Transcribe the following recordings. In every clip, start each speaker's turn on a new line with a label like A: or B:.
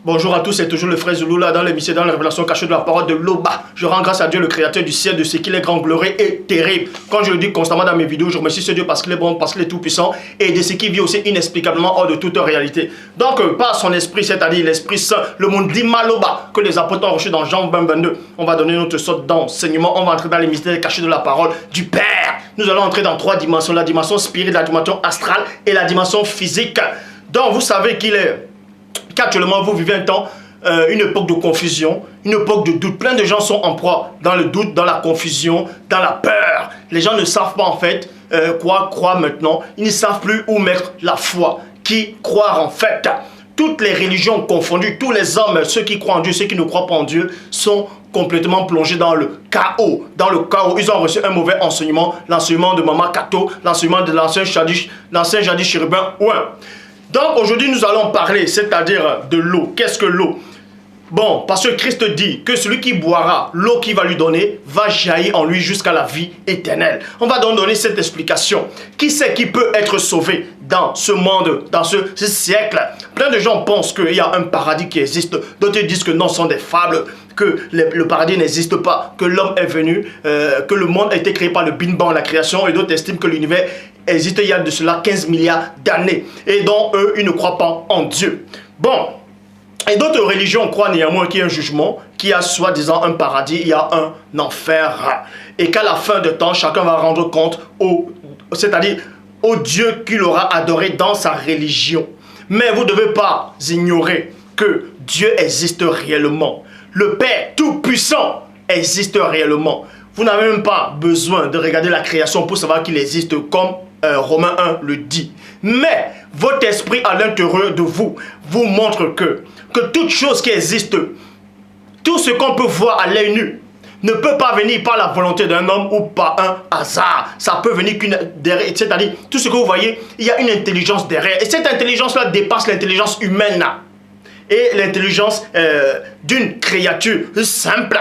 A: Bonjour à tous, c'est toujours le frère Zoulou là dans l'émission, dans la révélation cachée de la parole de l'Oba. Je rends grâce à Dieu, le créateur du ciel, de ce qu'il est grand, glorieux et terrible. Quand je le dis constamment dans mes vidéos, je remercie ce Dieu parce qu'il est bon, parce qu'il est tout puissant et de ce qui vit aussi inexplicablement hors de toute réalité. Donc par son esprit, c'est-à-dire l'Esprit Saint, le monde dit Maloba, que les apôtres ont reçu dans Jean 20-22. On va donner notre sorte d'enseignement, on va entrer dans les mystères cachés de la parole du Père. Nous allons entrer dans trois dimensions, la dimension spirituelle, la dimension astrale et la dimension physique. Donc vous savez qu'actuellement vous vivez un temps, une époque de confusion, une époque de doute. Plein de gens sont en proie dans le doute, dans la confusion, dans la peur. Les gens ne savent pas en fait quoi croire maintenant. Ils ne savent plus où mettre la foi. Qui croire en fait. Toutes les religions confondues, tous les hommes, ceux qui croient en Dieu, ceux qui ne croient pas en Dieu, sont complètement plongés dans le chaos. Dans le chaos, ils ont reçu un mauvais enseignement, l'enseignement de Maman Kato, l'enseignement de l'ancien jadis chérubin. Ouais. Donc aujourd'hui nous allons parler, c'est-à-dire de l'eau. Qu'est-ce que l'eau? Bon, parce que Christ dit que celui qui boira l'eau qu'il va lui donner va jaillir en lui jusqu'à la vie éternelle. On va donc donner cette explication. Qui c'est qui peut être sauvé dans ce monde, dans ce siècle? Plein de gens pensent qu'il y a un paradis qui existe. D'autres disent que non, ce sont des fables, que le paradis n'existe pas, que l'homme est venu, que le monde a été créé par le Big Bang, la création, et d'autres estiment que l'univers existe il y a de cela 15 milliards d'années. Et donc, eux, ils ne croient pas en Dieu. Bon. Et d'autres religions croient néanmoins qu'il y a un jugement, qu'il y a soi-disant un paradis, il y a un enfer. Et qu'à la fin de temps, chacun va rendre compte c'est-à-dire au Dieu qu'il aura adoré dans sa religion. Mais vous ne devez pas ignorer que Dieu existe réellement. Le Père Tout-Puissant existe réellement. Vous n'avez même pas besoin de regarder la création pour savoir qu'il existe comme Romains 1 le dit. Mais votre esprit à l'intérieur de vous montre que toute chose qui existe, tout ce qu'on peut voir à l'œil nu, ne peut pas venir par la volonté d'un homme ou par un hasard. Ça peut venir derrière, c'est-à-dire tout ce que vous voyez, il y a une intelligence derrière. Et cette intelligence-là dépasse l'intelligence humaine et l'intelligence d'une créature simple.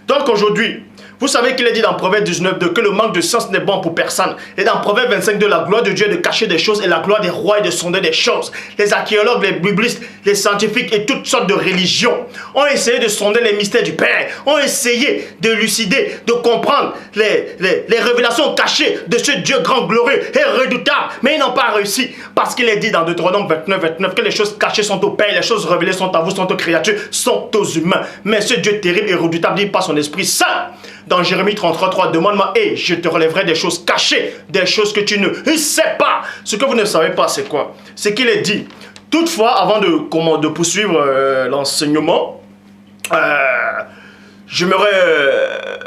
A: Donc aujourd'hui, vous savez qu'il est dit dans Proverbe 19.2 que le manque de sens n'est bon pour personne. Et dans Proverbe 25.2, la gloire de Dieu est de cacher des choses et la gloire des rois est de sonder des choses. Les archéologues, les biblistes, les scientifiques et toutes sortes de religions ont essayé de sonder les mystères du Père, ont essayé de d'élucider, de comprendre les révélations cachées de ce Dieu grand, glorieux et redoutable. Mais ils n'ont pas réussi parce qu'il est dit dans Deutéronome 29.29 que les choses cachées sont au Père, les choses révélées sont à vous, sont aux créatures, sont aux humains. Mais ce Dieu terrible et redoutable dit par son Esprit Saint. Dans Jérémie 33.3, demande-moi et je te relèverai des choses cachées, des choses que tu ne sais pas. Ce que vous ne savez pas, c'est quoi? C'est qu'il est dit. Toutefois, avant de poursuivre l'enseignement, j'aimerais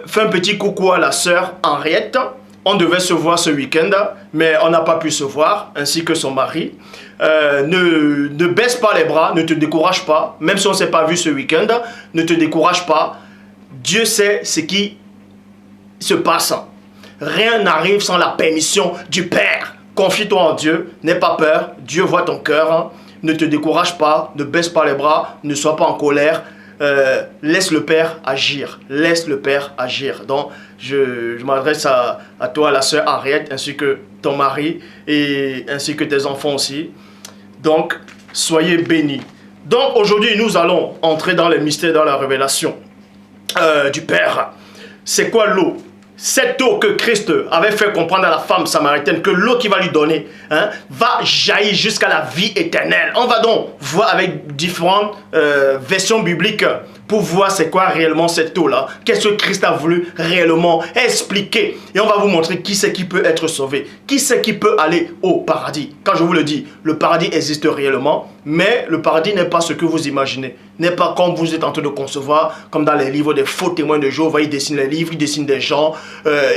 A: faire un petit coucou à la sœur Henriette. On devait se voir ce week-end, mais on n'a pas pu se voir, ainsi que son mari. Ne baisse pas les bras, ne te décourage pas. Même si on ne s'est pas vu ce week-end, ne te décourage pas. Dieu sait ce qui se passe. Rien n'arrive sans la permission du Père. Confie-toi en Dieu, n'aie pas peur. Dieu voit ton cœur. Ne te décourage pas, ne baisse pas les bras, ne sois pas en colère. Laisse le Père agir. Laisse le Père agir. Donc, je m'adresse à toi, la sœur Henriette, ainsi que ton mari, et ainsi que tes enfants aussi. Donc, soyez bénis. Donc, aujourd'hui, nous allons entrer dans les mystères, dans la révélation du Père. C'est quoi l'eau? Cette eau que Christ avait fait comprendre à la femme samaritaine, que l'eau qu'il va lui donner va jaillir jusqu'à la vie éternelle. On va donc voir avec différentes versions bibliques pour voir c'est quoi réellement cette eau-là. Qu'est-ce que Christ a voulu réellement expliquer. Et on va vous montrer qui c'est qui peut être sauvé. Qui c'est qui peut aller au paradis. Quand je vous le dis, le paradis existe réellement, mais le paradis n'est pas ce que vous imaginez. N'est pas comme vous êtes en train de concevoir, comme dans les livres des faux témoins de Jéhovah. Ils dessinent les livres, ils dessinent des gens,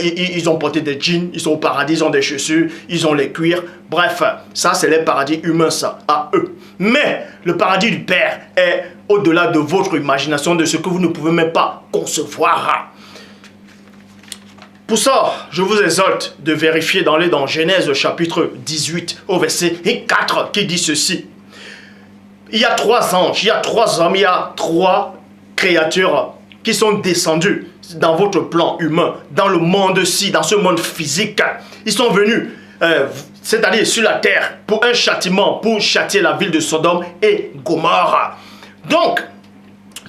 A: ils ont porté des jeans, ils sont au paradis, ils ont des chaussures, ils ont les cuirs. Bref, ça c'est les paradis humains, ça, à eux. Mais le paradis du Père est au-delà de votre imagination, de ce que vous ne pouvez même pas concevoir. Pour ça, je vous exhorte de vérifier dans Genèse chapitre 18 au verset 4 qui dit ceci. Il y a 3 anges, il y a 3 hommes, il y a 3 créatures qui sont descendues dans votre plan humain, dans le monde-ci, dans ce monde physique. Ils sont venus, c'est-à-dire sur la terre, pour un châtiment, pour châtier la ville de Sodome et Gomorrhe. Donc,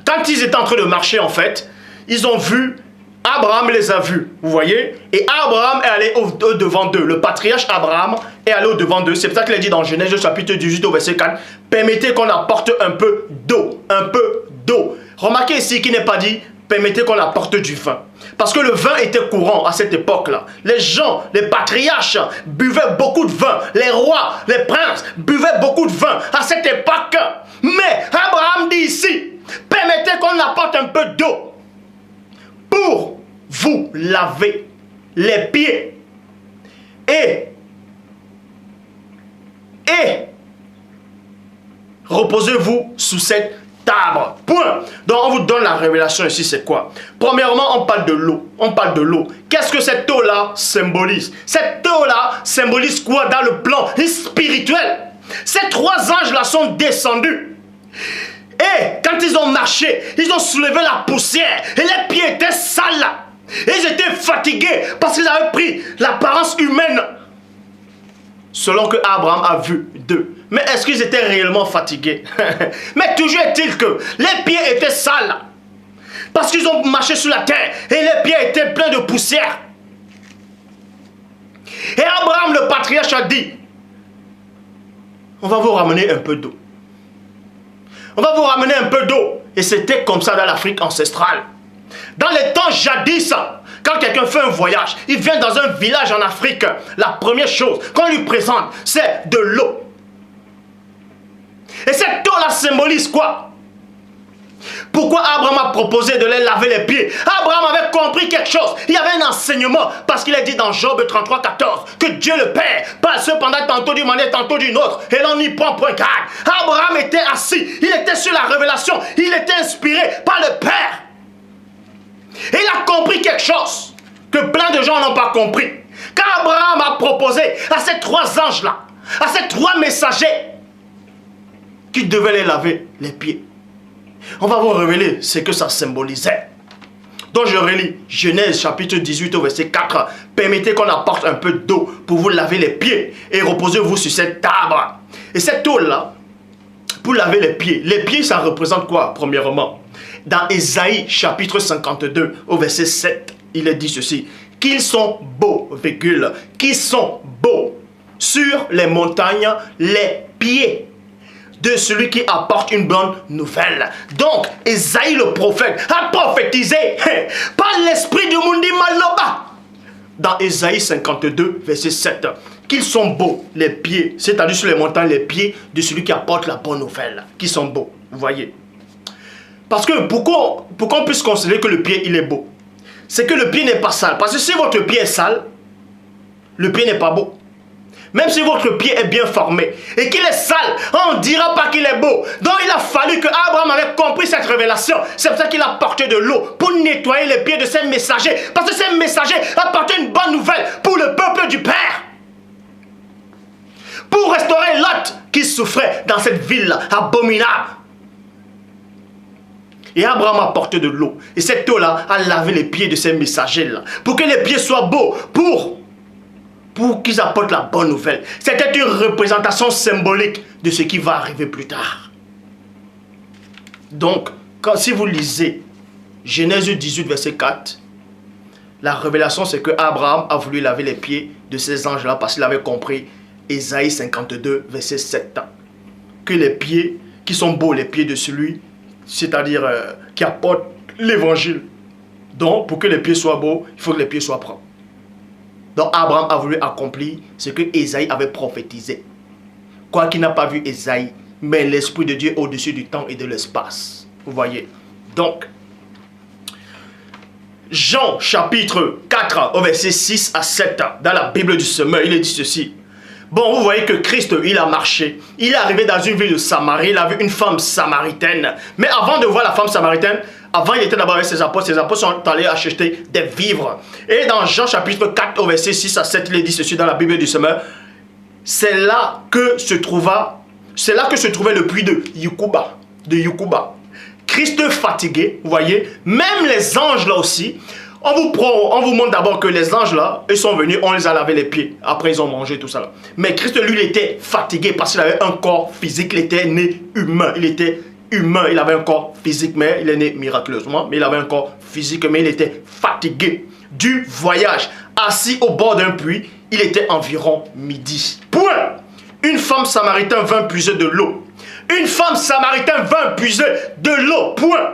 A: quand ils étaient en train de marcher, en fait, ils ont vu, Abraham les a vus, vous voyez? Et Abraham est allé au devant d'eux. Le patriarche Abraham est allé au devant d'eux. C'est pour ça qu'il a dit dans Genèse chapitre 18 au verset 4, permettez qu'on apporte un peu d'eau, un peu d'eau. Remarquez ici qu'il n'est pas dit, permettez qu'on apporte du vin. Parce que le vin était courant à cette époque-là. Les gens, les patriarches buvaient beaucoup de vin. Les rois, les princes buvaient beaucoup de vin à cette époque. Mais Abraham dit ici, permettez qu'on apporte un peu d'eau pour vous laver les pieds et reposez-vous sous cette table. Point. Donc on vous donne la révélation ici, c'est quoi? Premièrement, on parle de l'eau. On parle de l'eau. Qu'est-ce que cette eau-là symbolise? Cette eau-là symbolise quoi dans le plan spirituel? Ces trois anges-là sont descendus. Et quand ils ont marché, ils ont soulevé la poussière. Et les pieds étaient sales. Et ils étaient fatigués parce qu'ils avaient pris l'apparence humaine. Selon que Abraham a vu d'eux. Mais est-ce qu'ils étaient réellement fatigués? Mais toujours est-il que les pieds étaient sales. Parce qu'ils ont marché sur la terre. Et les pieds étaient pleins de poussière. Et Abraham, le patriarche, a dit, on va vous ramener un peu d'eau. On va vous ramener un peu d'eau. Et c'était comme ça dans l'Afrique ancestrale. Dans les temps jadis, quand quelqu'un fait un voyage, il vient dans un village en Afrique, la première chose qu'on lui présente, c'est de l'eau. Et cette eau-là symbolise quoi? Pourquoi Abraham a proposé de les laver les pieds? Abraham avait compris quelque chose. Il y avait un enseignement. Parce qu'il est dit dans Job 33, 14 que Dieu le Père parle cependant tantôt d'une manière, tantôt d'une autre. Et l'on n'y prend point garde. Abraham était assis. Il était sur la révélation. Il était inspiré par le Père. Et il a compris quelque chose que plein de gens n'ont pas compris. Quand Abraham a proposé à ces trois anges-là, à ces trois messagers, qui devaient les laver les pieds. On va vous révéler ce que ça symbolisait. Donc je relis Genèse chapitre 18 au verset 4. Permettez qu'on apporte un peu d'eau pour vous laver les pieds et reposez-vous sur cette table. Et cette eau-là, pour laver les pieds ça représente quoi premièrement? Dans Ésaïe chapitre 52 au verset 7, il est dit ceci. Qu'ils sont beaux, virgule, qu'ils sont beaux sur les montagnes, les pieds de celui qui apporte une bonne nouvelle. Donc, Ésaïe le prophète a prophétisé par l'esprit du Mundi Maloba. Dans Ésaïe 52, verset 7, qu'ils sont beaux, les pieds, c'est-à-dire sur les montagnes, les pieds de celui qui apporte la bonne nouvelle. Qui sont beaux, vous voyez. Parce que pour qu'on puisse considérer que le pied, il est beau, c'est que le pied n'est pas sale. Parce que si votre pied est sale, le pied n'est pas beau. Même si votre pied est bien formé et qu'il est sale, on ne dira pas qu'il est beau. Donc il a fallu que Abraham avait compris cette révélation. C'est pour ça qu'il a porté de l'eau pour nettoyer les pieds de ses messagers. Parce que ces messagers apportaient une bonne nouvelle pour le peuple du Père. Pour restaurer Lot qui souffrait dans cette ville abominable. Et Abraham a porté de l'eau. Et cette eau-là a lavé les pieds de ces messagers-là. Pour que les pieds soient beaux. Pour qu'ils apportent la bonne nouvelle. C'était une représentation symbolique de ce qui va arriver plus tard. Donc, si vous lisez Genèse 18, verset 4, la révélation c'est que Abraham a voulu laver les pieds de ces anges-là parce qu'il avait compris Ésaïe 52, verset 7. Que les pieds qui sont beaux, les pieds de celui, c'est-à-dire qui apporte l'évangile. Donc, pour que les pieds soient beaux, il faut que les pieds soient propres. Donc Abraham a voulu accomplir ce que Ésaïe avait prophétisé. Quoi qu'il n'a pas vu Ésaïe, mais l'Esprit de Dieu au-dessus du temps et de l'espace. Vous voyez. Donc, Jean chapitre 4 au verset 6 à 7, dans la Bible du Semeur, il est dit ceci. Bon, vous voyez que Christ, il a marché. Il est arrivé dans une ville de Samarie, il a vu une femme samaritaine. Mais avant de voir la femme samaritaine, avant il était d'abord avec ses apôtres sont allés acheter des vivres. Et dans Jean chapitre 4 au verset 6 à 7, il est dit ceci dans la Bible du Semeur. C'est là que se trouvait le puits de Yukuba. Christ fatigué, vous voyez, même les anges là aussi, on vous montre d'abord que les anges là, ils sont venus, on les a lavé les pieds. Après ils ont mangé tout ça là. Mais Christ lui, il était fatigué parce qu'il avait un corps physique, il était né humain, il était humain, il avait un corps physique, mais il est né miraculeusement, mais il avait un corps physique, mais il était fatigué du voyage. Assis au bord d'un puits, il était environ midi. Point. Une femme samaritaine vint puiser de l'eau. Une femme samaritaine vint puiser de l'eau. Point.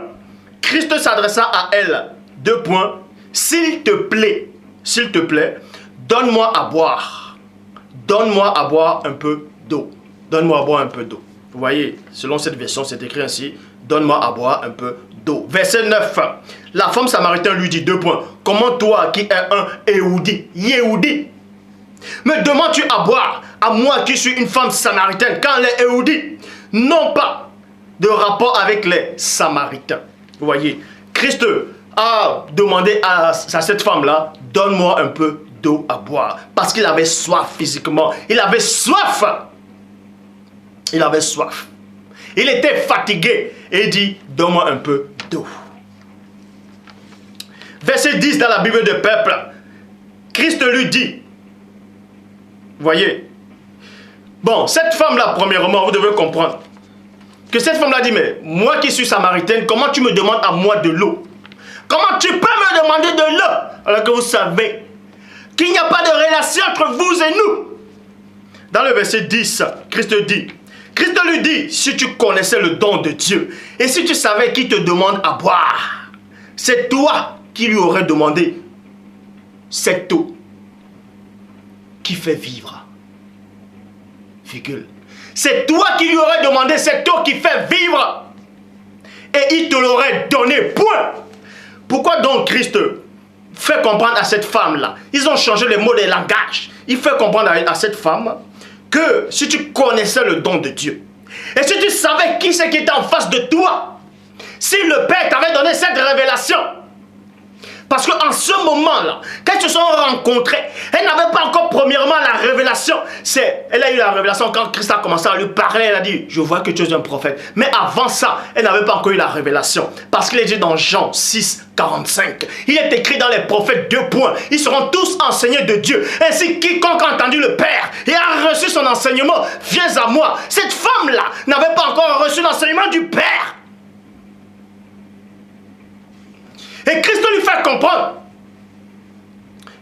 A: Christ s'adressa à elle. 2 points. S'il te plaît, donne-moi à boire. Donne-moi à boire un peu d'eau. Donne-moi à boire un peu d'eau. Vous voyez, selon cette version, c'est écrit ainsi. Donne-moi à boire un peu d'eau. Verset 9. La femme samaritaine lui dit 2 points. Comment toi qui es un Yehudi, me demandes-tu à boire à moi qui suis une femme samaritaine quand les Yehudis n'ont pas de rapport avec les Samaritains. Vous voyez, Christ a demandé à cette femme-là, donne-moi un peu d'eau à boire. Parce qu'il avait soif physiquement. Il avait soif. Il avait soif. Il était fatigué. Et il dit, donne-moi un peu d'eau. Verset 10 dans la Bible de peuple. Christ lui dit, voyez, bon, cette femme-là, premièrement, vous devez comprendre que cette femme-là dit, mais moi qui suis samaritaine, comment tu me demandes à moi de l'eau? Comment tu peux me demander de l'eau alors que vous savez qu'il n'y a pas de relation entre vous et nous? Dans le verset 10, Christ lui dit, si tu connaissais le don de Dieu et si tu savais qui te demande à boire, c'est toi qui lui aurais demandé cette eau qui fait vivre. Virgule. C'est toi qui lui aurais demandé cette eau qui fait vivre. Et il te l'aurait donné. Point. Pourquoi donc Christ fait comprendre à cette femme-là? Ils ont changé les mots des langages. Il fait comprendre à cette femme que si tu connaissais le don de Dieu, et si tu savais qui c'est qui était en face de toi, si le Père t'avait donné cette révélation, parce qu'en ce moment-là, quand ils se sont rencontrés, elle n'avait pas encore premièrement la révélation. Elle a eu la révélation quand Christ a commencé à lui parler. Elle a dit, je vois que tu es un prophète. Mais avant ça, elle n'avait pas encore eu la révélation. Parce qu'il est dit dans Jean 6, 45. Il est écrit dans les prophètes 2 points. Ils seront tous enseignés de Dieu. Ainsi, quiconque a entendu le Père et a reçu son enseignement, viens à moi. Cette femme-là n'avait pas encore reçu l'enseignement du Père. Et Christ lui fait comprendre.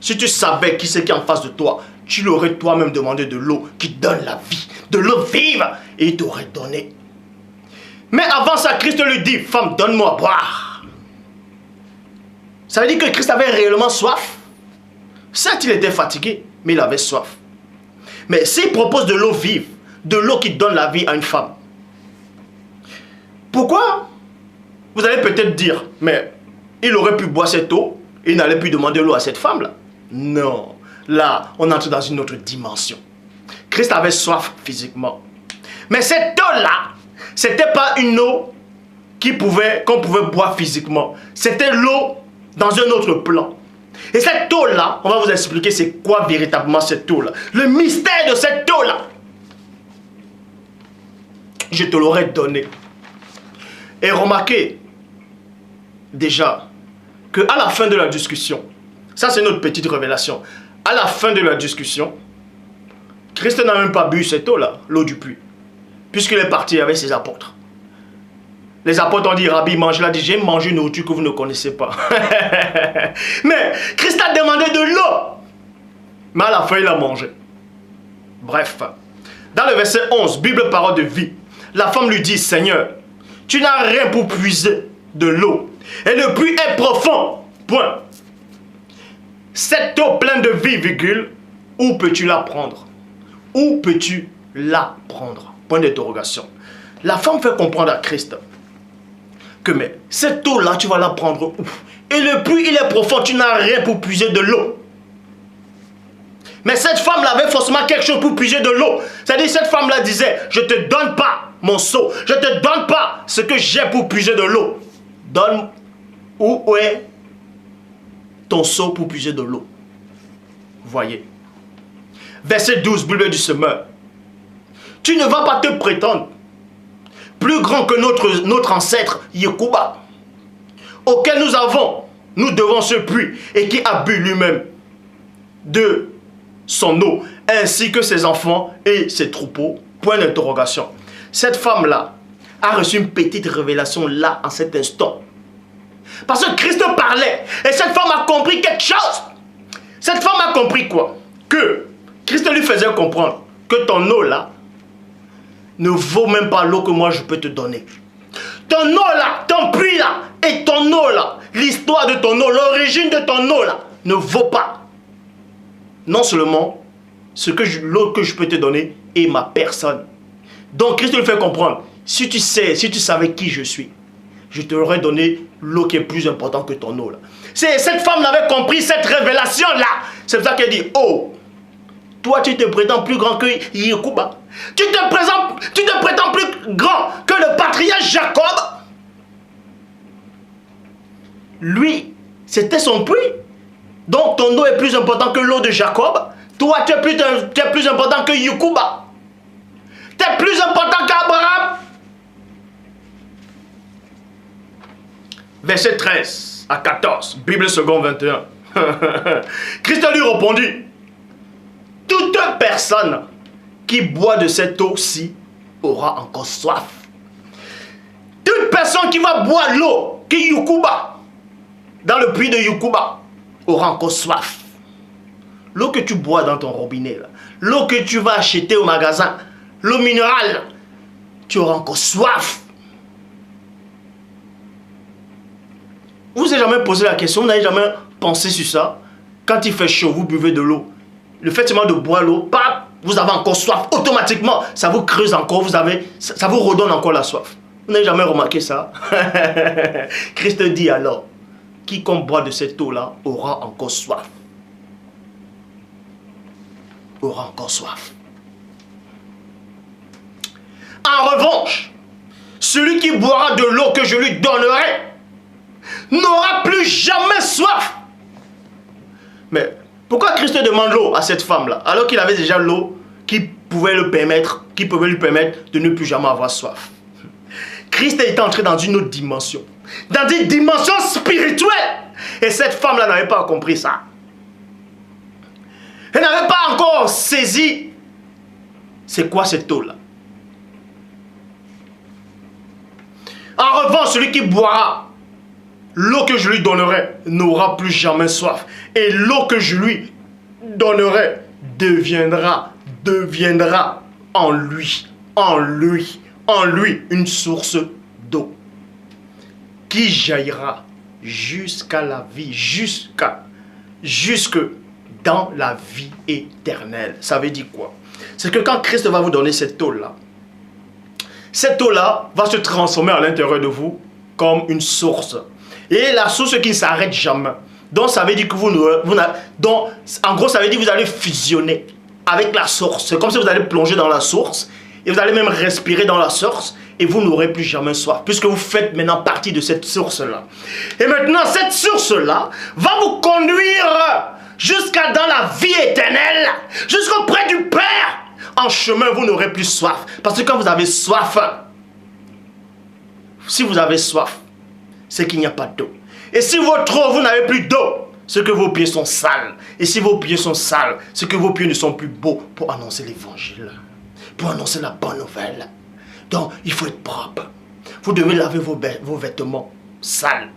A: Si tu savais qui c'est qui est en face de toi, tu l'aurais toi-même demandé de l'eau qui donne la vie, de l'eau vive, et il t'aurait donné. Mais avant ça, Christ lui dit, femme, donne-moi à boire. Ça veut dire que Christ avait réellement soif. Certes, il était fatigué, mais il avait soif. Mais s'il propose de l'eau vive, de l'eau qui donne la vie à une femme, pourquoi? Vous allez peut-être dire, mais il aurait pu boire cette eau et il n'allait plus demander l'eau à cette femme-là. Non. Là, on entre dans une autre dimension. Christ avait soif physiquement. Mais cette eau-là, ce n'était pas une eau qu'on pouvait boire physiquement. C'était l'eau dans un autre plan. Et cette eau-là, on va vous expliquer c'est quoi véritablement cette eau-là. Le mystère de cette eau-là. Je te l'aurais donné. Et remarquez, déjà, qu'à la fin de la discussion, ça c'est notre petite révélation, à la fin de la discussion, Christ n'a même pas bu cette eau-là, l'eau du puits, puisqu'il est parti avec ses apôtres. Les apôtres ont dit, Rabbi, mange. Il a dit, j'ai mangé une nourriture que vous ne connaissez pas. Mais Christ a demandé de l'eau. Mais à la fin, il a mangé. Bref, dans le verset 11, Bible parole de vie, la femme lui dit, Seigneur, tu n'as rien pour puiser de l'eau. Et le puits est profond. Point. Cette eau pleine de vie, virgule, où peux-tu la prendre? Où peux-tu la prendre? Point d'interrogation. La femme fait comprendre à Christ que mais cette eau-là, tu vas la prendre où? Et le puits, il est profond, tu n'as rien pour puiser de l'eau. Mais cette femme-là avait forcément quelque chose pour puiser de l'eau. C'est-à-dire, cette femme-là disait, je ne te donne pas mon seau, je ne te donne pas ce que j'ai pour puiser de l'eau. Donne où est ton seau pour puiser de l'eau. Voyez. Verset 12, Bible du semeur. Tu ne vas pas te prétendre plus grand que notre ancêtre Yekuba, auquel nous devons ce puits, et qui a bu lui-même de son eau, ainsi que ses enfants et ses troupeaux. Point d'interrogation. Cette femme-là a reçu une petite révélation là, en cet instant. Parce que Christ parlait. Et cette femme a compris quelque chose. Cette femme a compris quoi? Que Christ lui faisait comprendre que ton eau là ne vaut même pas l'eau que moi je peux te donner. Ton eau là, ton puits là, et ton eau là, l'histoire de ton eau, l'origine de ton eau là, ne vaut pas. Non seulement l'eau que je peux te donner est ma personne. Donc Christ lui fait comprendre, si tu savais qui je suis, je te l'aurais donné l'eau qui est plus importante que ton eau là. Cette femme avait compris cette révélation là. C'est pour ça qu'elle dit, oh, toi tu te prétends plus grand que Yekuba. Tu te prétends plus grand que le patriarche Jacob. Lui, c'était son puits. Donc ton eau est plus important que l'eau de Jacob. Toi, tu es plus important que Yekuba. Tu es plus important qu'Abraham. Verset 13 à 14, Bible seconde 21. Christ lui répondit, toute personne qui boit de cette eau-ci aura encore soif. Toute personne qui va boire l'eau qui Yekuba, dans le puits de Yekuba, aura encore soif. L'eau que tu bois dans ton robinet, l'eau que tu vas acheter au magasin, l'eau minérale, tu auras encore soif. Vous vous avez jamais posé la question, vous n'avez jamais pensé sur ça? Quand il fait chaud, vous buvez de l'eau. Le fait seulement de boire l'eau, vous avez encore soif. Automatiquement, ça vous creuse encore, ça vous redonne encore la soif. Vous n'avez jamais remarqué ça? Christ dit alors, quiconque boit de cette eau-là aura encore soif. Aura encore soif. En revanche, celui qui boira de l'eau que je lui donnerai n'aura plus jamais soif. Mais pourquoi Christ demande l'eau à cette femme-là, alors qu'il avait déjà l'eau qui pouvait lui permettre de ne plus jamais avoir soif? Christ est entré dans une autre dimension, dans une dimension spirituelle. Et cette femme-là n'avait pas compris ça. Elle n'avait pas encore saisi c'est quoi cette eau-là. En revanche, celui qui boira l'eau que je lui donnerai n'aura plus jamais soif. Et l'eau que je lui donnerai deviendra en lui une source d'eau qui jaillira jusqu'à la vie, jusque dans la vie éternelle. Ça veut dire quoi? C'est que quand Christ va vous donner cette eau-là va se transformer à l'intérieur de vous comme une source. Et la source qui ne s'arrête jamais. Donc ça veut dire que en gros ça veut dire que vous allez fusionner avec la source. C'est comme si vous allez plonger dans la source et vous allez même respirer dans la source et vous n'aurez plus jamais soif puisque vous faites maintenant partie de cette source-là. Et maintenant cette source-là va vous conduire jusqu'à dans la vie éternelle, jusqu'auprès du Père. En chemin, vous n'aurez plus soif. Parce que quand vous avez soif, si vous avez soif, c'est qu'il n'y a pas d'eau. Et si votre eau, vous n'avez plus d'eau, c'est que vos pieds sont sales. Et si vos pieds sont sales, c'est que vos pieds ne sont plus beaux pour annoncer l'évangile, pour annoncer la bonne nouvelle. Donc, il faut être propre. Vous devez laver vos vêtements sales.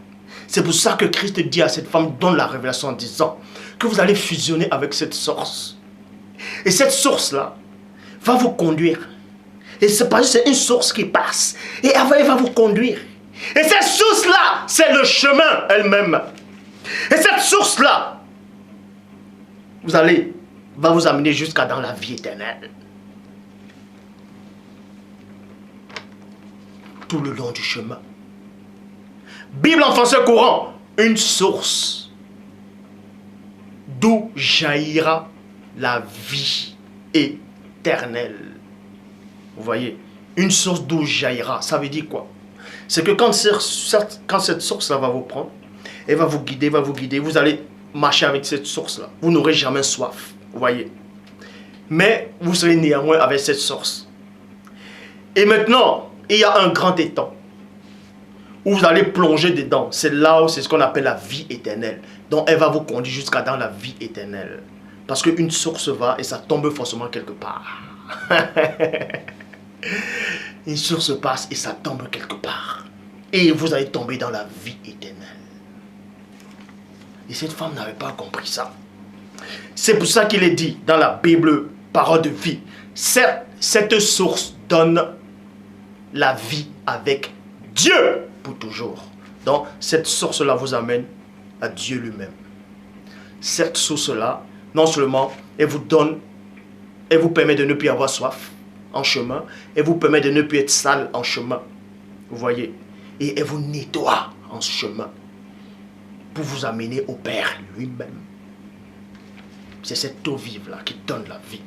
A: C'est pour ça que Christ dit à cette femme, donne la révélation en disant que vous allez fusionner avec cette source. Et cette source-là va vous conduire. Et c'est parce que c'est une source qui passe. Et elle va vous conduire. Et cette source-là, c'est le chemin elle-même. Et cette source-là, va vous amener jusqu'à dans la vie éternelle. Tout le long du chemin. Bible en français courant, une source d'où jaillira la vie éternelle. Vous voyez, une source d'où jaillira, ça veut dire quoi? C'est que quand cette source-là va vous prendre, elle va vous guider, vous allez marcher avec cette source-là. Vous n'aurez jamais soif, vous voyez. Mais vous serez néanmoins avec cette source. Et maintenant, il y a un grand étang où vous allez plonger dedans. C'est là où c'est ce qu'on appelle la vie éternelle. Donc elle va vous conduire jusqu'à dans la vie éternelle. Parce qu'une source va et ça tombe forcément quelque part. Une source passe et ça tombe quelque part. Et vous allez tomber dans la vie éternelle. Et cette femme n'avait pas compris ça. C'est pour ça qu'il est dit dans la Bible, parole de vie. Certes, cette source donne la vie avec Dieu pour toujours. Donc, cette source-là vous amène à Dieu lui-même. Cette source-là, non seulement, elle vous donne, elle vous permet de ne plus avoir soif en chemin, elle vous permet de ne plus être sale en chemin. Vous voyez? Et elle vous nettoie en chemin pour vous amener au Père lui-même. C'est cette eau vive-là qui donne la vie.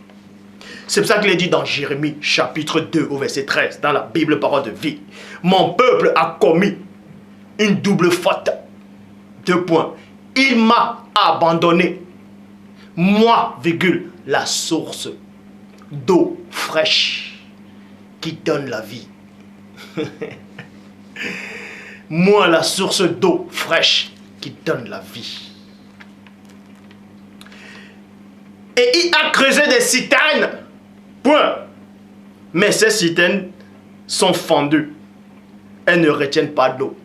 A: C'est pour ça qu'il est dit dans Jérémie chapitre 2 au verset 13, dans la Bible parole de vie. Mon peuple a commis une double faute. 2 points. Il m'a abandonné. Moi, virgule, la source d'eau fraîche qui donne la vie. Moi, la source d'eau fraîche qui donne la vie. Et il a creusé des citernes. Point. Mais ces citernes sont fendues. Elles ne retiennent pas d'eau.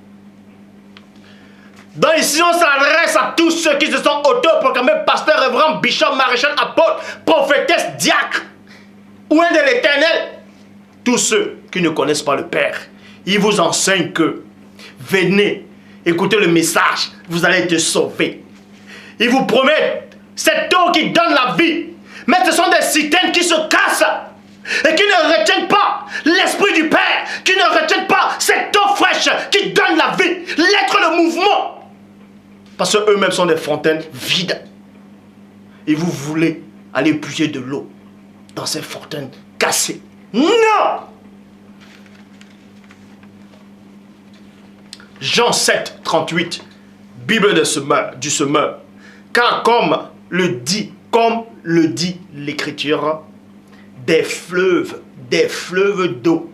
A: Donc ici, on s'adresse à tous ceux qui se sont autoproclamés pasteurs, révérends, bishops, maréchal, apôtres, prophétesses, diacres, ou un de l'Éternel. Tous ceux qui ne connaissent pas le Père, ils vous enseignent que venez, écoutez le message, vous allez être sauvés. Ils vous promettent cette eau qui donne la vie, mais ce sont des citernes qui se cassent et qui ne retiennent pas l'Esprit du Père, qui ne retiennent pas cette eau fraîche qui donne la vie, l'être, le mouvement. Parce qu'eux-mêmes sont des fontaines vides. Et vous voulez aller puiser de l'eau dans ces fontaines cassées. Non! Jean 7, 38, Bible du semeur. Car comme le dit l'Écriture, des fleuves d'eau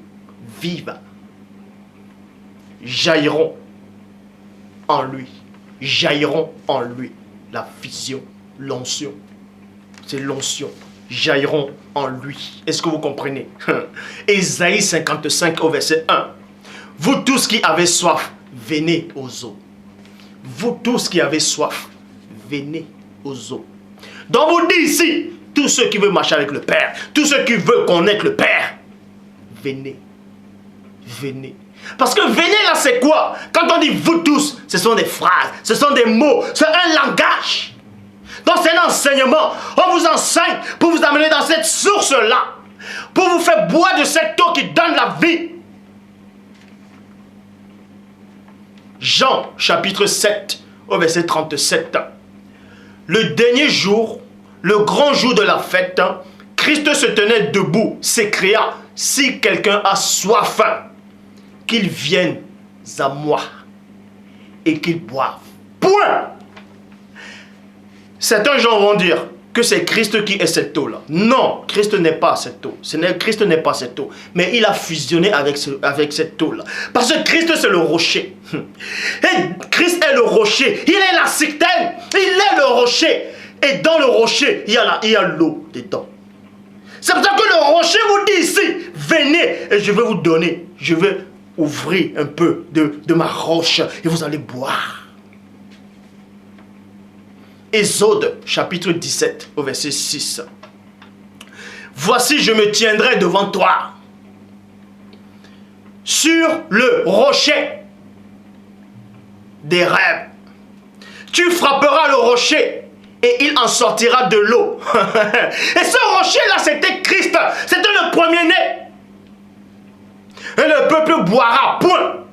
A: vive jailliront en lui. Jailliront en lui. La vision, l'onction. C'est l'onction. Jailliront en lui. Est-ce que vous comprenez? Ésaïe 55 au verset 1. Vous tous qui avez soif, venez aux eaux. Vous tous qui avez soif, venez aux eaux. Donc vous dit ici, tous ceux qui veulent marcher avec le Père, tous ceux qui veulent connaître le Père, venez. Venez. Parce que venez là, c'est quoi? Quand on dit vous tous, ce sont des phrases, ce sont des mots, c'est un langage. Donc c'est un enseignement. On vous enseigne pour vous amener dans cette source-là, pour vous faire boire de cette eau qui donne la vie. Jean chapitre 7 au verset 37. Le dernier jour, le grand jour de la fête, Christ se tenait debout, s'écria, si quelqu'un a soif, qu'il vienne à moi et qu'il boive. Point. Certains gens vont dire que c'est Christ qui est cette eau-là. Non, Christ n'est pas cette eau. Christ n'est pas cette eau. Mais il a fusionné avec cette eau-là. Parce que Christ, c'est le rocher. Et Christ est le rocher. Il est la citerne. Il est le rocher. Et dans le rocher, il y a l'eau dedans. C'est pour ça que le rocher vous dit ici, venez et je vais vous donner. Je vais ouvrir un peu de ma roche et vous allez boire. Exode chapitre 17 au verset 6. Voici, je me tiendrai devant toi sur le rocher des rêves. Tu frapperas le rocher et il en sortira de l'eau. Et ce rocher-là, c'était Christ. C'était le premier-né. Et le peuple boira, point.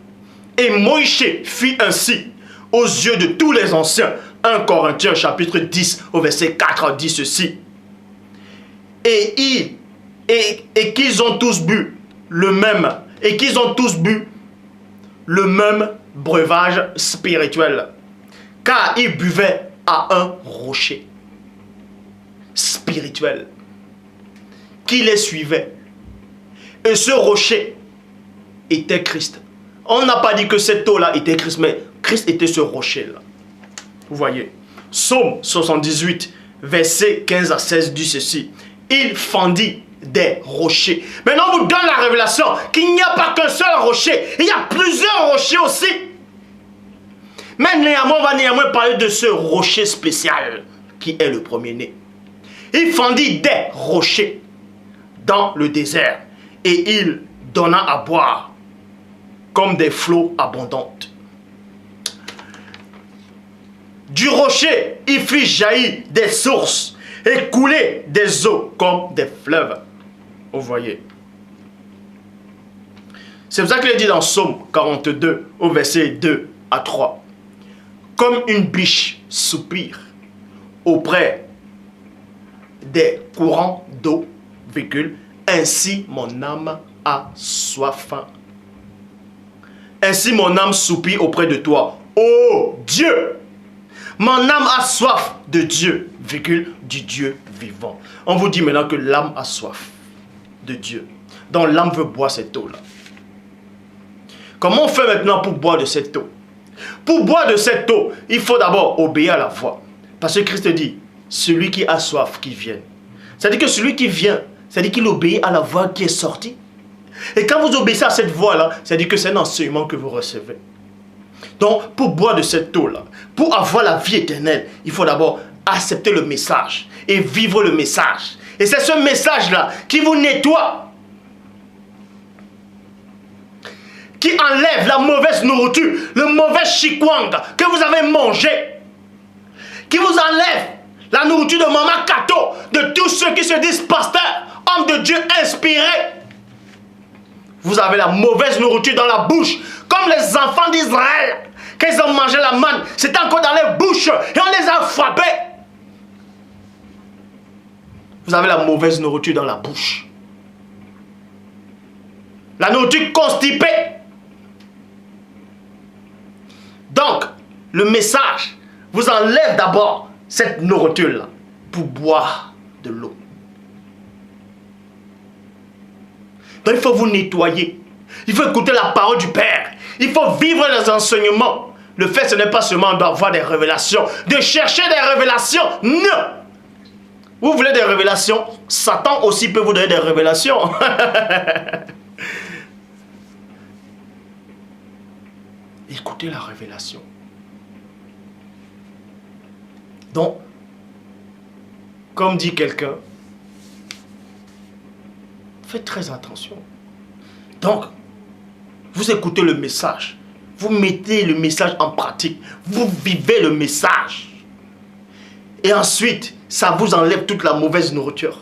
A: Et Moïse fit ainsi aux yeux de tous les anciens. 1 Corinthiens chapitre 10 au verset 4 dit ceci. Et qu'ils ont tous bu le même, et qu'ils ont tous bu le même breuvage spirituel. Car ils buvaient à un rocher spirituel qui les suivait. Et ce rocher était Christ. On n'a pas dit que cette eau-là était Christ, mais Christ était ce rocher-là. Vous voyez. Psaume 78, verset 15 à 16 dit ceci. Il fendit des rochers. Maintenant, on vous donne la révélation qu'il n'y a pas qu'un seul rocher. Il y a plusieurs rochers aussi. Mais néanmoins, on va néanmoins parler de ce rocher spécial qui est le premier-né. Il fendit des rochers dans le désert et il donna à boire comme des flots abondants. Du rocher, il fit jaillir des sources et couler des eaux comme des fleuves. Vous voyez. C'est pour ça qu'il est dit dans Psaume 42, au verset 2 à 3. Comme une biche soupire auprès des courants d'eau, ainsi mon âme a soif. Ainsi mon âme soupire auprès de toi, ô Dieu. Mon âme a soif de Dieu, du Dieu vivant. On vous dit maintenant que l'âme a soif de Dieu. Donc l'âme veut boire cette eau-là. Comment on fait maintenant pour boire de cette eau? Pour boire de cette eau, il faut d'abord obéir à la voix. Parce que Christ dit, celui qui a soif, qui vienne. C'est-à-dire que celui qui vient, c'est-à-dire qu'il obéit à la voix qui est sortie. Et quand vous obéissez à cette voix-là, c'est-à-dire que c'est un enseignement que vous recevez. Donc, pour boire de cette eau-là, pour avoir la vie éternelle, il faut d'abord accepter le message et vivre le message. Et c'est ce message-là qui vous nettoie, qui enlève la mauvaise nourriture, le mauvais chikwang que vous avez mangé, qui vous enlève la nourriture de Maman Kato, de tous ceux qui se disent pasteurs, hommes de Dieu inspirés. Vous avez la mauvaise nourriture dans la bouche, comme les enfants d'Israël. Quand ils ont mangé la manne, c'était encore dans les bouches et on les a frappés. Vous avez la mauvaise nourriture dans la bouche. La nourriture constipée. Donc, le message vous enlève d'abord cette nourriture-là pour boire de l'eau. Donc, il faut vous nettoyer. Il faut écouter la parole du Père. Il faut vivre les enseignements. Le fait, ce n'est pas seulement d'avoir des révélations, de chercher des révélations. Non! Vous voulez des révélations? Satan aussi peut vous donner des révélations. Écoutez la révélation. Donc, comme dit quelqu'un, faites très attention. Donc, vous écoutez le message. Vous mettez le message en pratique. Vous vivez le message. Et ensuite, ça vous enlève toute la mauvaise nourriture.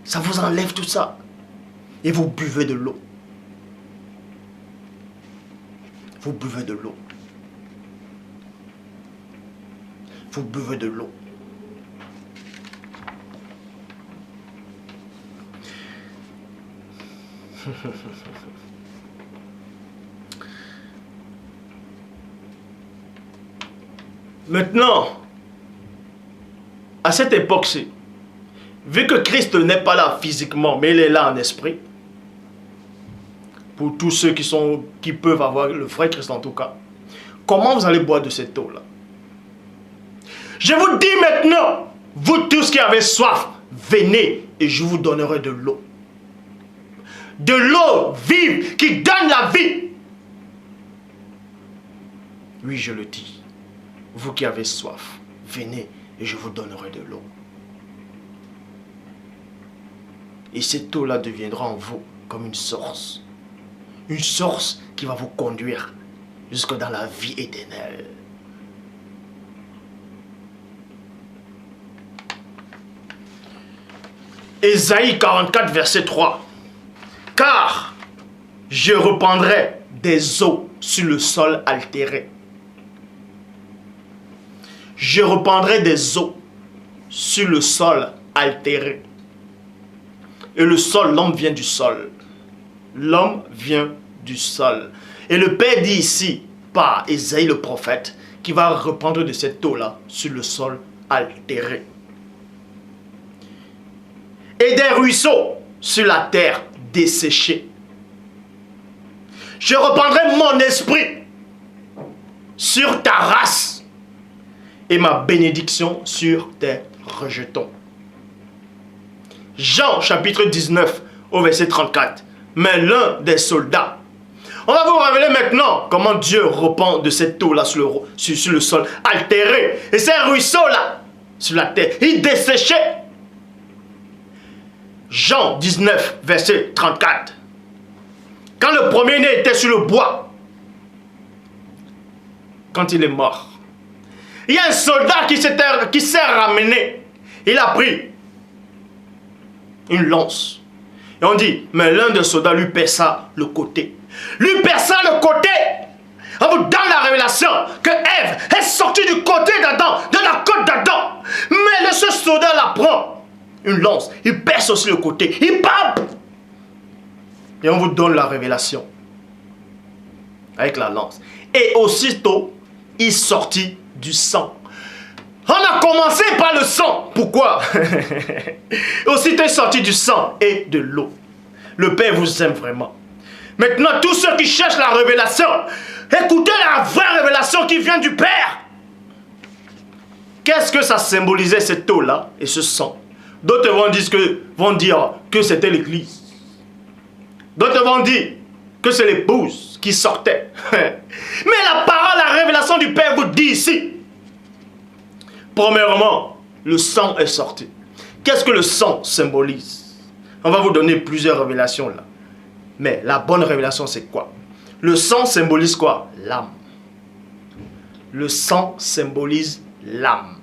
A: Ça vous enlève tout ça. Et vous buvez de l'eau. Vous buvez de l'eau. Vous buvez de l'eau. Maintenant, à cette époque-ci, vu que Christ n'est pas là physiquement, mais il est là en esprit, pour tous ceux qui peuvent avoir le vrai Christ en tout cas, comment vous allez boire de cette eau-là? Je vous dis maintenant, vous tous qui avez soif, venez et je vous donnerai de l'eau. De l'eau vive qui donne la vie. Oui, je le dis. Vous qui avez soif, venez et je vous donnerai de l'eau. Et cette eau-là deviendra en vous comme une source. Une source qui va vous conduire jusque dans la vie éternelle. Ésaïe 44, verset 3. Car je répandrai des eaux sur le sol altéré. Je répandrai des eaux sur le sol altéré. Et le sol, l'homme vient du sol. L'homme vient du sol. Et le Père dit ici, par Ésaïe le prophète, qui va répandre de cette eau-là sur le sol altéré. Et des ruisseaux sur la terre desséchée. Je répandrai mon esprit sur ta race et ma bénédiction sur tes rejetons. Jean chapitre 19 au verset 34. Mais l'un des soldats. On va vous révéler maintenant comment Dieu repent de cette eau là sur le sol altéré. Et ces ruisseaux là sur la terre, il desséchait. Jean 19 verset 34. Quand le premier-né était sur le bois, quand il est mort, il y a un soldat qui s'est ramené. Il a pris une lance. Et on dit, mais l'un des soldats lui perça le côté. Lui perça le côté. On vous donne la révélation que Ève est sortie du côté d'Adam, de la côte d'Adam. Mais ce soldat la prend une lance. Il perce aussi le côté. Il pape. Et on vous donne la révélation avec la lance. Et aussitôt, il sortit du sang. On a commencé par le sang. Pourquoi? Aussitôt, il sortit du sang et de l'eau. Le Père vous aime vraiment. Maintenant, tous ceux qui cherchent la révélation, écoutez la vraie révélation qui vient du Père. Qu'est-ce que ça symbolisait cette eau-là et ce sang? D'autres vont dire que c'était l'église. D'autres vont dire que c'est l'épouse qui sortait. Mais la parole, la révélation du Père vous dit ici. Premièrement, le sang est sorti. Qu'est-ce que le sang symbolise? On va vous donner plusieurs révélations là. Mais la bonne révélation, c'est quoi? Le sang symbolise quoi? L'âme. Le sang symbolise l'âme.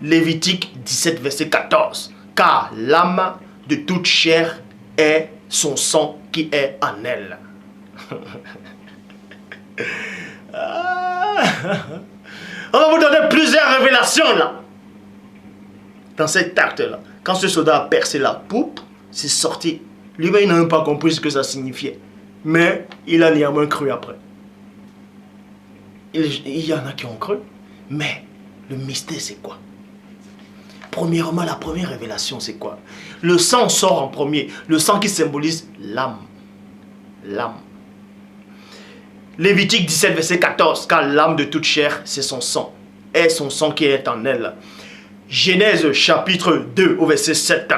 A: Lévitique 17, verset 14. Car l'âme de toute chair est son sang qui est en elle. On va vous donner plusieurs révélations là. Dans cet acte-là. Quand ce soldat a percé la poupe, c'est sorti. Lui-même, il n'a même pas compris ce que ça signifiait. Mais il a néanmoins cru après. Il y en a qui ont cru. Mais le mystère, c'est quoi? Premièrement, la première révélation, c'est quoi? Le sang sort en premier. Le sang qui symbolise l'âme. L'âme. Lévitique 17, verset 14. Car l'âme de toute chair, c'est son sang. Et son sang qui est en elle. Genèse chapitre 2, au verset 7.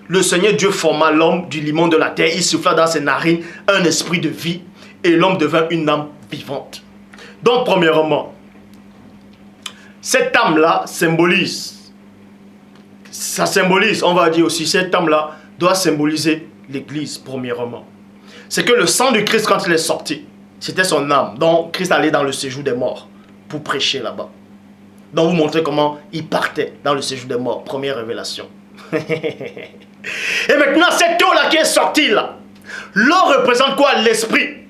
A: Le Seigneur Dieu forma l'homme du limon de la terre. Il souffla dans ses narines un esprit de vie. Et l'homme devint une âme vivante. Donc, premièrement, cette âme-là symbolise. Ça symbolise, on va dire aussi, cette âme-là doit symboliser l'Église, premièrement. C'est que le sang de Christ, quand il est sorti, c'était son âme. Donc, Christ allait dans le séjour des morts pour prêcher là-bas. Donc, vous montrez comment il partait dans le séjour des morts. Première révélation. Et maintenant, cette eau-là qui est sortie là, l'eau représente quoi? L'esprit.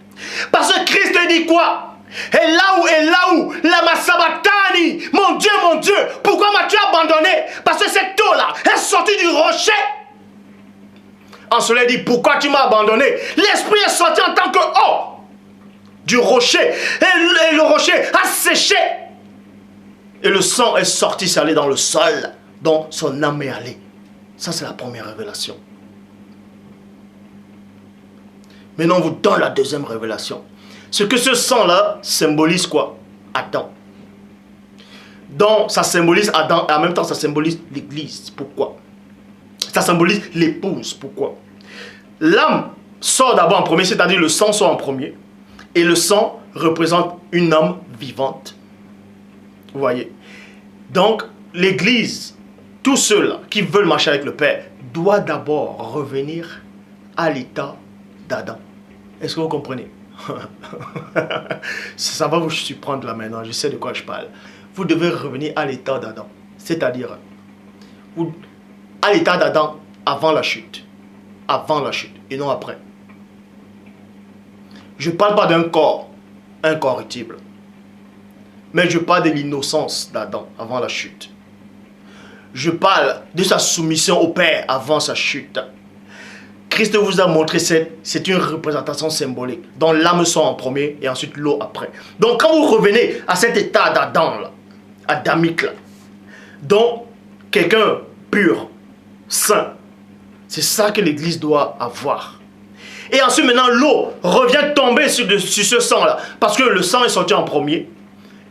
A: Parce que Christ dit quoi? Et là où, la Sabatani, mon Dieu, pourquoi m'as-tu abandonné? Parce que cette eau-là est sortie du rocher. En cela dit, pourquoi tu m'as abandonné? L'esprit est sorti en tant que eau du rocher. Et le rocher a séché. Et le sang est sorti, c'est allé dans le sol, dont son âme est allée. Ça, c'est la première révélation. Maintenant, on vous donne la deuxième révélation. Ce que ce sang-là symbolise quoi? Adam. Donc, ça symbolise Adam et en même temps, ça symbolise l'Église. Pourquoi? Ça symbolise l'épouse. Pourquoi? L'âme sort d'abord en premier, c'est-à-dire le sang sort en premier. Et le sang représente une âme vivante. Vous voyez? Donc, l'Église, tous ceux-là qui veulent marcher avec le Père, doivent d'abord revenir à l'état d'Adam. Est-ce que vous comprenez? Ça va vous surprendre là maintenant, je sais de quoi je parle. Vous devez revenir à l'état d'Adam. C'est-à-dire, à l'état d'Adam avant la chute. Avant la chute et non après. Je ne parle pas d'un corps incorruptible. Mais je parle de l'innocence d'Adam avant la chute. Je parle de sa soumission au Père avant sa chute. Christ vous a montré, c'est une représentation symbolique. Donc l'âme sort en premier et ensuite l'eau après. Donc quand vous revenez à cet état d'Adam, là, adamique, là, donc quelqu'un pur, saint, c'est ça que l'Église doit avoir. Et ensuite maintenant l'eau revient tomber sur ce sang-là. Parce que le sang est sorti en premier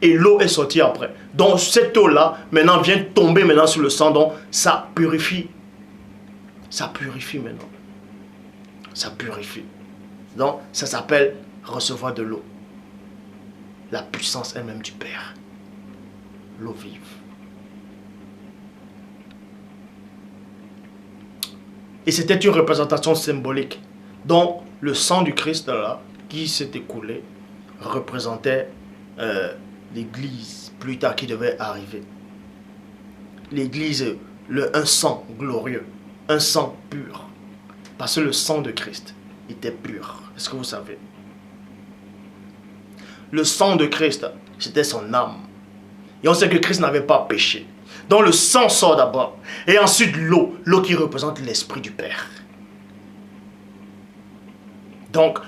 A: et l'eau est sortie après. Donc cette eau-là maintenant vient tomber maintenant sur le sang, donc ça purifie. Ça purifie maintenant. Ça purifie. Donc, ça s'appelle recevoir de l'eau. La puissance elle-même du Père. L'eau vive. Et c'était une représentation symbolique. Donc, le sang du Christ là, qui s'est écoulé, représentait l'Église plus tard qui devait arriver. L'Église, un sang glorieux, un sang pur. Parce que le sang de Christ était pur. Est-ce que vous savez? Le sang de Christ, c'était son âme. Et on sait que Christ n'avait pas péché. Donc le sang sort d'abord. Et ensuite l'eau. L'eau qui représente l'Esprit du Père. Donc,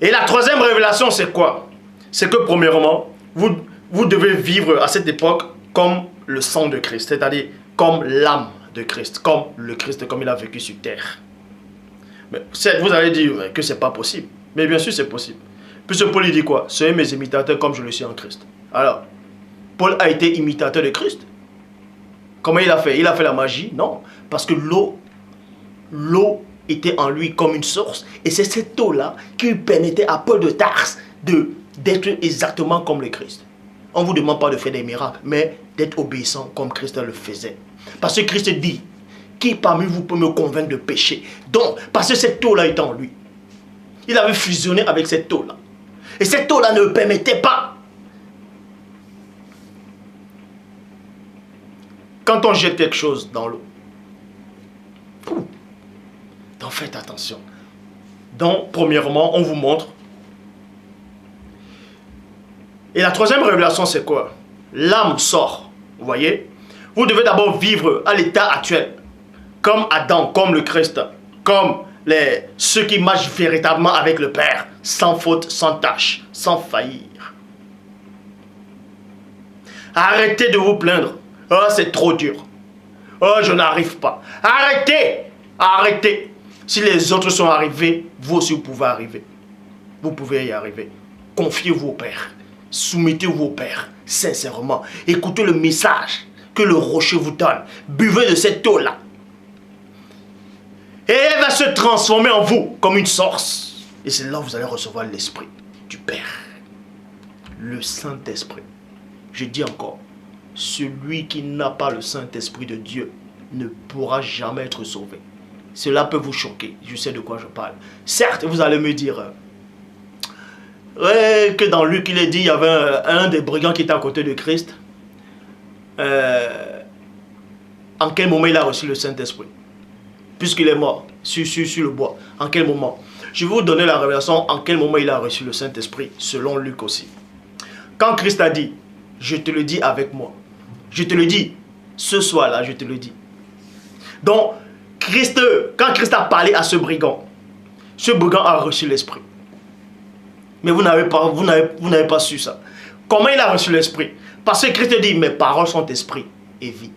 A: et la troisième révélation, c'est quoi? C'est que premièrement, vous devez vivre à cette époque comme le sang de Christ. C'est-à-dire comme l'âme de Christ. Comme le Christ, comme il a vécu sur terre. Mais vous allez dire que c'est pas possible. Mais bien sûr, c'est possible. Puisque Paul il dit quoi? Soyez mes imitateurs comme je le suis en Christ. Alors, Paul a été imitateur de Christ. Comment il a fait? Il a fait la magie? Non. Parce que l'eau était en lui comme une source. Et c'est cette eau-là qui permettait à Paul de Tarse d'être exactement comme le Christ. On ne vous demande pas de faire des miracles, mais d'être obéissant comme Christ le faisait. Parce que Christ dit, qui parmi vous peut me convaincre de pécher? Donc, parce que cette eau-là est en lui. Il avait fusionné avec cette eau-là. Et cette eau-là ne le permettait pas. Quand on jette quelque chose dans l'eau, donc faites attention. Donc, premièrement, on vous montre. Et la troisième révélation, c'est quoi? L'âme sort. Vous voyez? Vous devez d'abord vivre à l'état actuel. Comme Adam, comme le Christ, comme ceux qui marchent véritablement avec le Père, sans faute, sans tâche, sans faillir. Arrêtez de vous plaindre. Oh, c'est trop dur. Oh, je n'arrive pas. Arrêtez. Arrêtez. Si les autres sont arrivés, vous aussi vous pouvez arriver. Vous pouvez y arriver. Confiez-vous au Père. Soumettez-vous au Père, sincèrement. Écoutez le message que le rocher vous donne. Buvez de cette eau-là. Et elle va se transformer en vous comme une source. Et c'est là que vous allez recevoir l'Esprit du Père. Le Saint-Esprit. Je dis encore, celui qui n'a pas le Saint-Esprit de Dieu ne pourra jamais être sauvé. Cela peut vous choquer, je sais de quoi je parle. Certes, vous allez me dire que dans Luc, il est dit, il y avait un des brigands qui était à côté de Christ. En quel moment il a reçu le Saint-Esprit? Puisqu'il est mort sur le bois. En quel moment? Je vais vous donner la révélation en quel moment il a reçu le Saint-Esprit, selon Luc aussi. Quand Christ a dit, je te le dis avec moi. Je te le dis, ce soir-là, je te le dis. Donc, quand Christ a parlé à ce brigand a reçu l'Esprit. Mais vous n'avez pas su ça. Comment il a reçu l'Esprit? Parce que Christ dit, mes paroles sont esprit et vie.